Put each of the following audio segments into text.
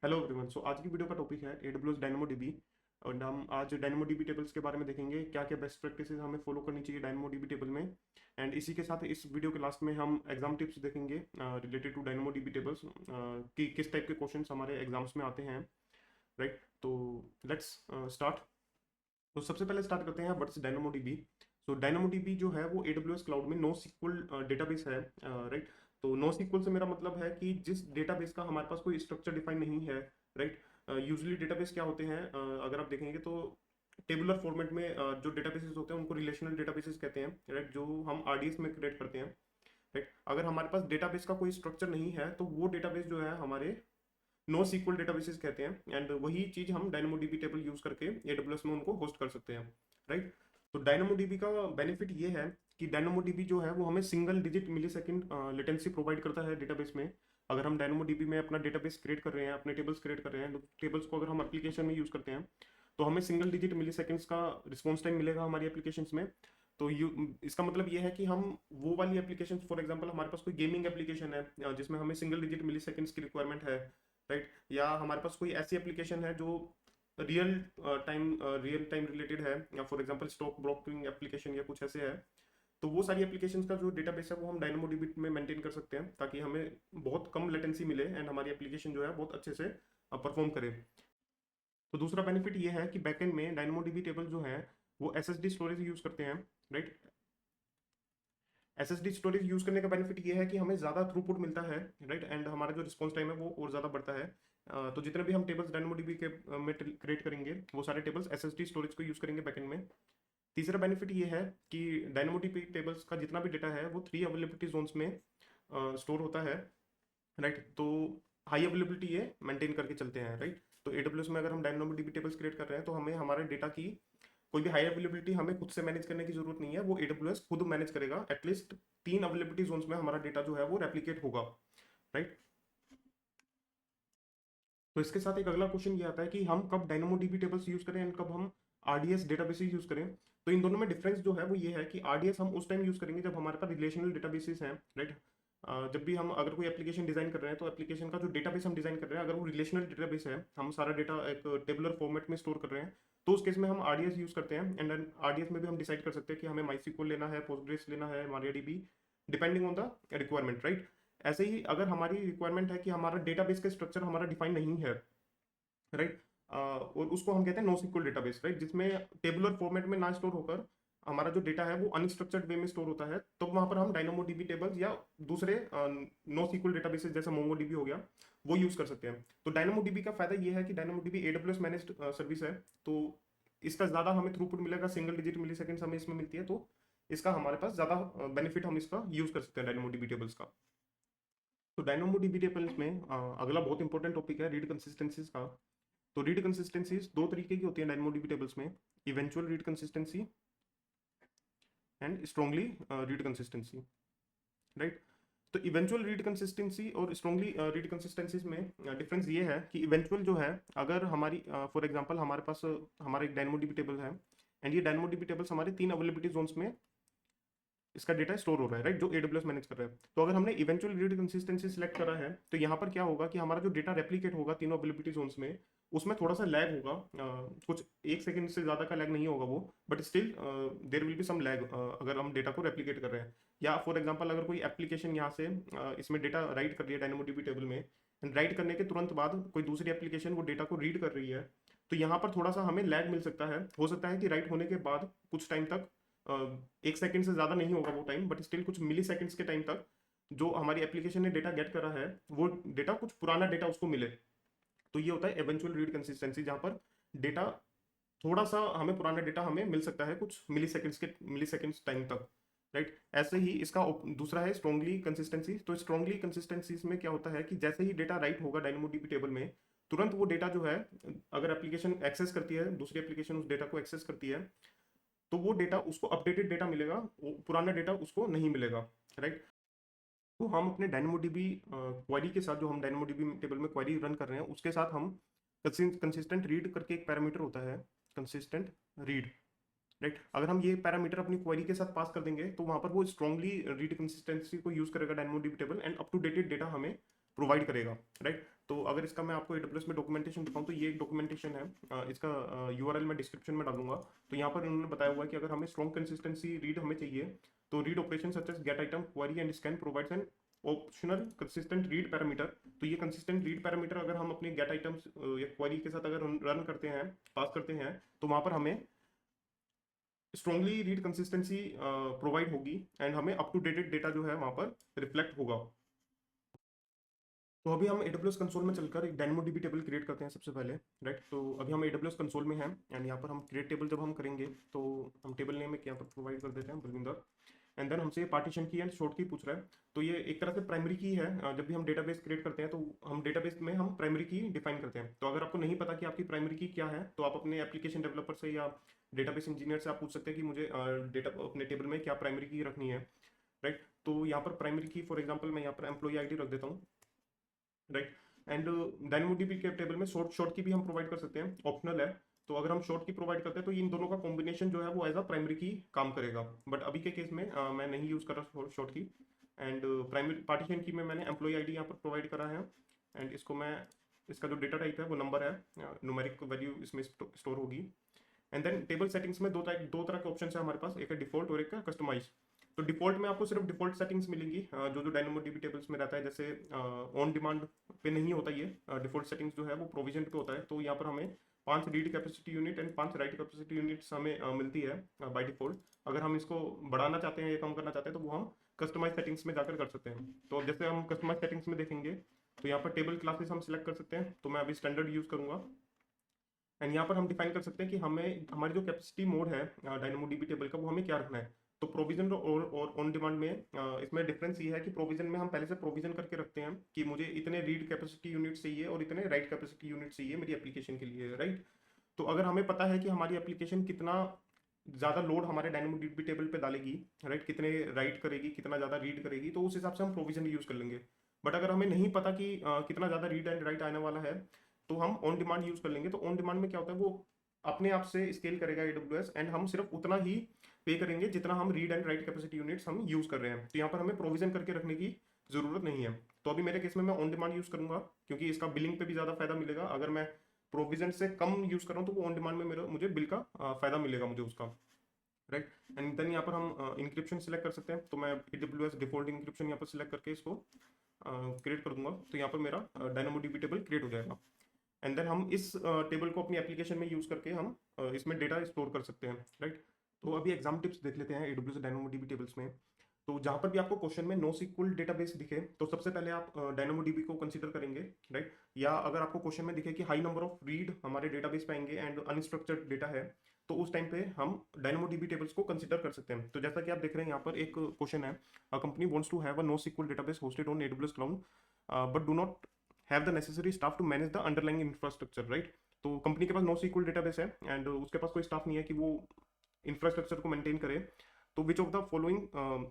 Hello everyone. आज की video का टॉपिक है AWS DynamoDB। और हम आज DynamoDB टेबल्स के बारे में देखेंगे, क्या क्या बेस्ट प्रैक्टिसेस हमें फॉलो करनी चाहिए DynamoDB टेबल में। एंड इसी के साथ इस वीडियो के लास्ट में हम एग्जाम टिप्स देखेंगे रिलेटेड टू DynamoDB टेबल्स, कि किस टाइप के क्वेश्चंस हमारे एग्जाम्स में आते हैं। राइट, तो लेट्स स्टार्ट। तो सबसे पहले स्टार्ट करते हैं व्हाट्स DynamoDB। सो DynamoDB जो है वो AWS क्लाउड में नो सिक्वल डेटाबेस है। राइट, तो नो सिक्वल से मेरा मतलब है कि जिस डेटाबेस का हमारे पास कोई स्ट्रक्चर डिफाइन नहीं है। राइट, यूजुअली डेटाबेस क्या होते हैं, अगर आप देखेंगे तो टेबुलर फॉर्मेट में जो डेटाबेसेस होते हैं उनको रिलेशनल डेटाबेसेस कहते हैं। राइट, जो हम RDS में क्रिएट करते हैं। राइट, अगर हमारे पास डेटाबेस का कोई स्ट्रक्चर नहीं है तो वो डेटाबेस जो है हमारे नो सीक्वल डेटाबेसेस कहते हैं। एंड वही चीज हम DynamoDB टेबल यूज करके AWS में उनको होस्ट कर सकते हैं। राइट, तो DynamoDB का बेनिफिट ये है कि DynamoDB जो है वो हमें सिंगल डिजिट मिली सेकेंड लेटेंसी प्रोवाइड करता है डेटाबेस में। अगर हम DynamoDB में अपना डेटाबेस क्रिएट कर रहे हैं, अपने टेबल्स क्रिएट कर रहे हैं, टेबल्स को अगर हम एप्लीकेशन में यूज करते हैं तो हमें सिंगल डिजिट मिली सेकेंड्स का रिस्पॉन्स टाइम मिलेगा हमारी एप्लीकेशंस में। तो इसका मतलब ये है कि हम वो वाली एप्लीकेशन, फॉर एग्जांपल हमारे पास कोई गेमिंग एप्लीकेशन है जिसमें हमें सिंगल डिजिट मिली सेकेंड्स की रिक्वायरमेंट है। राइट, या हमारे पास कोई ऐसी एप्लीकेशन है जो रियल रियल टाइम रिलेटेड है, या for example stock broking application या कुछ ऐसे है। तो वो सारी एप्लीकेशंस का जो डेटाबेस है वो हम DynamoDB में मेंटेन कर सकते हैं ताकि हमें बहुत कम लेटेंसी मिले एंड हमारी एप्लीकेशन जो है बहुत अच्छे से परफॉर्म करे। तो दूसरा बेनिफिट ये है कि बैकएंड में DynamoDB टेबल जो है वो SSD स्टोरेज यूज करते हैं। राइट, SSD स्टोरेज यूज करने का बेनिफिट ये है कि हमें ज़्यादा थ्रूपुट मिलता है। राइट, एंड हमारा जो रिस्पॉन्स टाइम है वो और ज़्यादा बढ़ता है। तो जितने भी हम टेबल्स DynamoDB के में क्रिएट करेंगे वो सारे टेबल्स SSD स्टोरेज को यूज करेंगे बैकएंड में। तीसरा बेनिफिट ये है कि DynamoDB टेबल्स का जितना भी डेटा है वो 3 अवेलेबिलिटी जोन्स में स्टोर होता है। राइट, तो हाई अवेलेबिलिटी ये मेंटेन करके चलते हैं। राइट, तो AWS में अगर हम DynamoDB टेबल्स क्रिएट कर रहे हैं तो हमें हमारे डेटा की कोई भी हाई अवेलेबिलिटी हमें खुद से मैनेज करने की जरूरत नहीं है, वो AWS खुद मैनेज करेगा। एटलीस्ट 3 अवेलेबिलिटी जोन्स में हमारा डेटा जो है वो रेप्लिकेट होगा। राइट, तो इसके साथ एक अगला क्वेश्चन ये आता है कि हम कब DynamoDB टेबल्स यूज करें एंड कब हम RDS डेटाबेसेस यूज करें। तो इन दोनों में डिफरेंस जो है वो ये है कि RDS हम उस टाइम यूज करेंगे जब हमारे पास रिलेशनल डेटाबेसेस हैं। राइट, जब भी हम अगर कोई एप्लीकेशन डिजाइन कर रहे हैं तो एप्लीकेशन का जो डेटाबेस हम डिजाइन कर रहे हैं अगर वो रिलेशनल डेटाबेस है, हम सारा डेटा एक टेबुलर फॉर्मेट में स्टोर कर रहे हैं, तो उस केस में हम RDS यूज करते हैं। एंड देन RDS में भी हम डिसाइड कर सकते हैं कि हमें MySQL लेना है, पोस्टग्रेस लेना है, MariaDB, depending on the requirement. Right, ऐसे ही अगर हमारी रिक्वायरमेंट है कि हमारा डेटाबेस का स्ट्रक्चर हमारा डिफाइन नहीं है। राइट, और उसको हम कहते हैं नो सिक्वल डेटाबेस। राइट, जिसमें टेबुलर फॉर्मेट में ना स्टोर होकर हमारा जो डेटा है वो अनस्ट्रक्चर्ड वे में स्टोर होता है, तो वहां पर हम DynamoDB टेबल्स या दूसरे नो सिक्वल डेटाबेसेस जैसे MongoDB हो गया वो यूज कर सकते हैं। तो DynamoDB का फायदा ये है कि DynamoDB AWS मैनेज्ड सर्विस है, तो इसका ज्यादा हमें थ्रूपुट मिलेगा, सिंगल डिजिट मिली सेकेंड्स हमें इसमें मिलती है, तो इसका हमारे पास ज्यादा बेनिफिट हम इसका यूज कर सकते हैं DynamoDB टेबल्स का। तो DynamoDB टेबल्स में अगला बहुत इंपॉर्टेंट टॉपिक है रीड कंसिस्टेंसीज का। तो रीड कंसिस्टेंसीज दो तरीके की होती है DynamoDB टेबल्स में, eventual read consistency and strongly read consistency. Right, तो इवेंचुअल रीड कंसिस्टेंसी और स्ट्रांगली रीड कंसिस्टेंसीज में डिफरेंस ये है कि इवेंचुअल जो है, अगर हमारी फॉर एग्जांपल हमारे पास हमारा एक DynamoDB टेबल है एंड ये DynamoDB टेबल्स हमारे 3 अवेलेबिलिटी जोन्स में इसका डेटा स्टोर हो रहा है। राइट, जो AWS मैनेज कर रहा है। तो अगर हमने इवेंचुअल रीड कंसिस्टेंसी सिलेक्ट करा है तो यहाँ पर क्या होगा कि हमारा जो डेटा रेप्लिकेट होगा 3 अवेलेबिलिटी जोन्स में, उसमें थोड़ा सा लैग होगा। कुछ 1 सेकंड से ज़्यादा का लैग नहीं होगा वो, but still there will be some lag अगर हम डेटा को रेप्लिकेट कर रहे हैं। या फॉर एग्जाम्पल अगर कोई एप्लीकेशन यहाँ से इसमें डेटा राइट कर रही है DynamoDB टेबल में, एंड राइट करने के तुरंत बाद कोई दूसरी एप्लीकेशन वो डेटा को रीड कर रही है, तो यहाँ पर थोड़ा सा हमें लैग मिल सकता है। हो सकता है कि राइट होने के बाद कुछ टाइम तक 1 सेकंड से ज़्यादा नहीं होगा वो टाइम, बट स्टिल कुछ मिली सेकेंड्स के टाइम तक जो हमारी एप्लीकेशन ने डेटा गेट करा है वो डेटा कुछ पुराना डेटा उसको मिले। तो ये होता है एवेंचुअल रीड कंसिस्टेंसी, जहाँ पर डेटा थोड़ा सा हमें पुराना डेटा हमें मिल सकता है कुछ मिली सेकेंड्स टाइम तक। राइट, ऐसे ही इसका दूसरा है स्ट्रांगली कंसिस्टेंसी। तो स्ट्रांगली कंसिस्टेंसीज में क्या होता है कि जैसे ही डेटा राइट होगा DynamoDB टेबल में, तुरंत वो डेटा जो है, अगर एप्लीकेशन एक्सेस करती है, दूसरी एप्लीकेशन उस डेटा को एक्सेस करती है, तो वो डेटा उसको अपडेटेड डेटा मिलेगा, वो पुराना डेटा उसको नहीं मिलेगा। राइट, तो हम अपने DynamoDB क्वेरी के साथ, जो हम DynamoDB टेबल में क्वेरी रन कर रहे हैं उसके साथ हम कंसिस्टेंट रीड करके एक पैरामीटर होता है कंसिस्टेंट रीड। राइट, अगर हम ये पैरामीटर अपनी क्वेरी के साथ पास कर देंगे तो वहां पर वो स्ट्रांगली रीड कंसिस्टेंसी को यूज करेगा DynamoDB table and up to dated data हमें प्रोवाइड करेगा। राइट, तो अगर इसका मैं आपको AWS में डॉक्यूमेंटेशन दिखाऊं तो ये एक डॉक्यूमेंटेशन है, इसका URL मैं डिस्क्रिप्शन में डालूंगा। तो यहाँ पर इन्होंने बताया हुआ है कि अगर हमें स्ट्रॉन्ग कंसिस्टेंसी रीड हमें चाहिए तो read operation such as get item query and scan provides an optional consistent read parameter. तो ये कंसिस्टेंट रीड पैरामीटर अगर हम अपने गेट आइटम्स या क्वेरी के साथ अगर रन करते हैं, पास करते हैं, तो वहाँ पर हमें स्ट्रॉन्गली रीड कंसिस्टेंसी प्रोवाइड होगी एंड हमें अप टू डेटेड डेटा जो है वहाँ पर रिफ्लेक्ट होगा। तो अभी हम AWS कंसोल में चलकर एक DynamoDB टेबल क्रिएट करते हैं सबसे पहले, राइट। तो अभी हम AWS कंसोल में हैं एंड यहाँ पर हम क्रिएट टेबल जब हम करेंगे तो हम टेबल नेम एक यहाँ पर प्रोवाइड कर देते हैं बलविंदर, एंड देन हमसे पार्टीशन की एंड शॉर्ट की पूछ रहा है। तो ये एक तरह से प्राइमरी की है, जब भी हम डेटाबेस क्रिएट करते हैं तो हम डेटाबेस में हम प्राइमरी की डिफाइन करते हैं। तो अगर आपको नहीं पता कि आपकी प्राइमरी की क्या है तो आप अपने एप्लीकेशन डेवलपर से या डेटाबेस इंजीनियर से आप पूछ सकते हैं कि मुझे डेटा अपने टेबल में क्या प्राइमरी की रखनी है, राइट। तो यहाँ पर प्राइमरी की फॉर एग्जाम्पल मैं यहाँ पर एम्प्लॉई ID रख देता हूँ, राइट। एंड DynamoDB के टेबल में शॉर्ट की भी हम प्रोवाइड कर सकते हैं, ऑप्शनल है। तो अगर हम शॉर्ट की प्रोवाइड करते हैं तो इन दोनों का कॉम्बिनेशन जो है वो एज अ प्राइमरी की काम करेगा। बट अभी के केस में मैं नहीं यूज़ कर रहा शॉर्ट की। एंड प्राइमरी पार्टीशन की में मैंने एम्प्लॉई ID यहाँ पर प्रोवाइड करा है एंड इसको मैं, इसका जो डेटा टाइप है वो नंबर है, न्यूमेरिक वैल्यू इसमें स्टोर होगी। एंड देन टेबल सेटिंग्स में दो तरह के ऑप्शन है हमारे पास, एक है डिफॉल्ट और एक है कस्टमाइज। तो डिफॉल्ट में आपको सिर्फ डिफॉल्ट सेटिंग्स मिलेंगी जो DynamoDB टेबल्स में रहता है, जैसे ऑन डिमांड पे नहीं होता ये डिफॉल्ट सेटिंग्स जो है वो प्रोविजन पे होता है। तो यहाँ पर हमें 5 read capacity unit and 5 right capacity units हमें मिलती है बाय डिफॉल्ट। अगर हम इसको बढ़ाना चाहते हैं या कम करना चाहते हैं तो वो हम कस्टमाइज सेटिंग्स में जाकर कर सकते हैं। तो अब जैसे हम कस्टमाइज सेटिंग्स में देखेंगे तो यहाँ पर टेबल क्लासेस हम सिलेक्ट कर सकते हैं। तो मैं अभी स्टैंडर्ड यूज़ करूँगा एंड यहाँ पर हम डिफाइन कर सकते हैं कि हमें हमारी जो कैपेसिटी मोड है DynamoDB टेबल का वो हमें क्या रखना है। तो प्रोविजन और ऑन डिमांड में इसमें डिफरेंस ये है कि प्रोविजन में हम पहले से प्रोविजन करके रखते हैं कि मुझे इतने रीड कैपेसिटी यूनिट चाहिए और इतने राइट कैपेसिटी यूनिट चाहिए मेरी एप्लीकेशन के लिए, राइट। तो अगर हमें पता है कि हमारी एप्लीकेशन कितना ज़्यादा लोड हमारे DynamoDB टेबल पे डालेगी, राइट, कितने राइट करेगी कितना ज़्यादा रीड करेगी, तो उस हिसाब से हम प्रोविजन यूज़ कर लेंगे। बट अगर हमें नहीं पता कि कितना ज़्यादा रीड एंड राइट आने वाला है तो हम ऑन डिमांड यूज़ कर लेंगे। तो ऑन डिमांड में क्या होता है, वो अपने आप से स्केल करेगा AWS एंड हम सिर्फ उतना ही पे करेंगे जितना हम read and write capacity units हम यूज़ कर रहे हैं। तो यहाँ पर हमें प्रोविजन करके रखने की ज़रूरत नहीं है। तो अभी मेरे केस में मैं ऑन डिमांड यूज़ करूंगा क्योंकि इसका बिलिंग पे भी ज़्यादा फायदा मिलेगा। अगर मैं प्रोविजन से कम यूज़ कर रहा हूँ तो वो ऑन डिमांड में मुझे बिल का फायदा मिलेगा मुझे उसका, राइट। एंड देन यहाँ पर हम इंक्रिप्शन सेलेक्ट कर सकते हैं। तो मैं AWS डिफॉल्ट इंक्रिप्शन यहाँ पर सिलेक्ट करके इसको क्रिएट कर दूंगा। तो यहाँ पर मेरा DynamoDB टेबल क्रिएट हो जाएगा एंड देन हम इस टेबल को अपनी एप्लीकेशन में यूज़ करके हम इसमें डेटा स्टोर कर सकते हैं, राइट। तो अभी एग्जाम टिप्स देख लेते हैं AWS DynamoDB टेबल्स में। तो जहाँ पर भी आपको क्वेश्चन में NoSQL डेटाबेस दिखे तो सबसे पहले आप DynamoDB को कंसीडर करेंगे, राइट। या अगर आपको क्वेश्चन में दिखे कि हाई नंबर ऑफ रीड हमारे डेटाबेस पे आएंगे एंड अनस्ट्रक्चर्ड डेटा है तो उस टाइम पे हम DynamoDB टेबल्स को कंसीडर कर सकते हैं। तो जैसा कि आप देख रहे हैं यहाँ पर एक क्वेश्चन है, a company wants to have a NoSQL database hosted on AWS cloud but do not have the necessary staff to manage the underlying infrastructure, right. तो कंपनी के पास NoSQL डेटाबेस है एंड उसके पास कोई स्टाफ नहीं है कि वो इंफ्रास्ट्रक्चर को मेंटेन करे। तो which of the following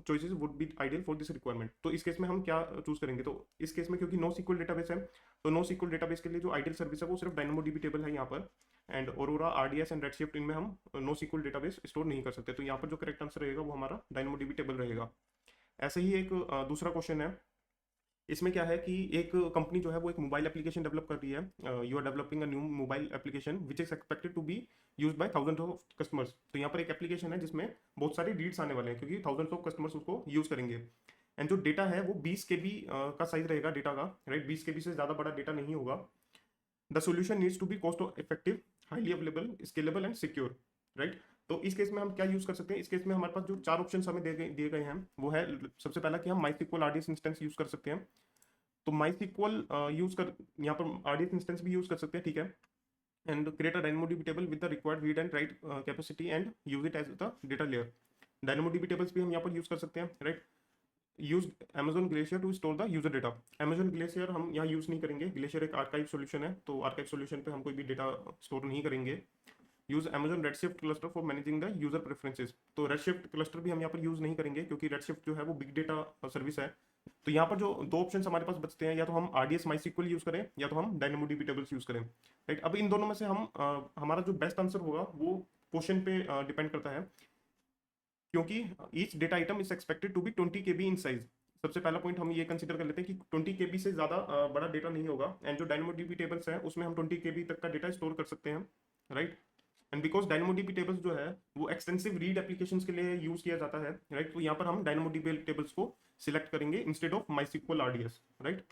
choices would be ideal for this requirement. तो इस केस में हम क्या चूज करेंगे, तो इस केस में क्योंकि NoSQL डेटाबेस है तो NoSQL डेटाबेस के लिए जो आइडियल सर्विस है वो सिर्फ DynamoDB टेबल है यहाँ पर। And Aurora, RDS and Redshift इनमें हम NoSQL डेटाबेस स्टोर नहीं कर सकते। तो यहाँ पर जो करेक्ट आंसर रहेगा वो हमारा DynamoDB टेबल रहेगा। ऐसे ही एक दूसरा क्वेश्चन है, इसमें क्या है कि एक कंपनी जो है वो एक मोबाइल एप्लीकेशन डेवलप कर रही है। You are developing a new mobile application which is expected to be use by thousands of customers. तो यहाँ पर एक एप्लीकेशन है जिसमें बहुत सारे रीड्स आने वाले हैं क्योंकि थाउजेंड्स ऑफ कस्टमर्स उसको यूज करेंगे। एंड जो डेटा है वो 20 KB का साइज रहेगा डेटा का, राइट। 20 KB से ज़्यादा बड़ा डेटा नहीं होगा। The solution needs to be cost effective, highly available, scalable and secure, right. तो इस केस में हम क्या यूज कर सकते हैं, इस केस में हमारे पास जो 4 ऑप्शन हमें दिए गए हैं वो है, सबसे पहला कि हम MySQL RDS इंस्टेंस यूज कर सकते हैं। तो MySQL यूज कर यहाँ पर RDS इंस्टेंस भी यूज कर सकते हैं, ठीक है। And create a DynamoDB table with the required read and write capacity and use it as the data layer. DynamoDB tables भी हम यहाँ पर यूज कर सकते हैं, right. Use Amazon Glacier to store the user data. Amazon Glacier हम यहाँ use नहीं करेंगे, Glacier एक आर्काइव सोल्यूशन है तो आर्काइव सोल्यूशन पे हम कोई भी डेटा स्टोर नहीं करेंगे। Use Amazon Redshift cluster for managing the user preferences. तो Redshift क्लस्टर भी हम यहाँ पर यूज नहीं करेंगे क्योंकि Redshift जो है वो बिग डेटा सर्विस है। तो यहाँ पर जो दो ऑप्शन हमारे पास बचते हैं, या तो हम RDS MySQL यूज करें या तो हम DynamoDB टेबल्स यूज करें, राइट। अब इन दोनों में से हम हमारा जो बेस्ट आंसर होगा वो क्वेश्चन पे डिपेंड करता है क्योंकि each data item is expected to be 20 KB in size. सबसे पहला पॉइंट हम ये कंसीडर कर लेते हैं कि 20 केबी से ज़्यादा बड़ा डेटा नहीं होगा, एंड जो डायनामोडीबी टेबल्स है उसमें हम 20 केबी तक का डेटा स्टोर कर सकते हैं, राइट। एंड बिकॉज डायनामोडीबी टेबल्स जो है वो एक्सटेंसिव रीड एप्लीकेशंस के लिए यूज किया जाता है, राइट। तो यहाँ पर हम डायनामोडीबी टेबल्स को सिलेक्ट करेंगे इंस्टेड ऑफ माईसीक्वल आरडीएस, राइट।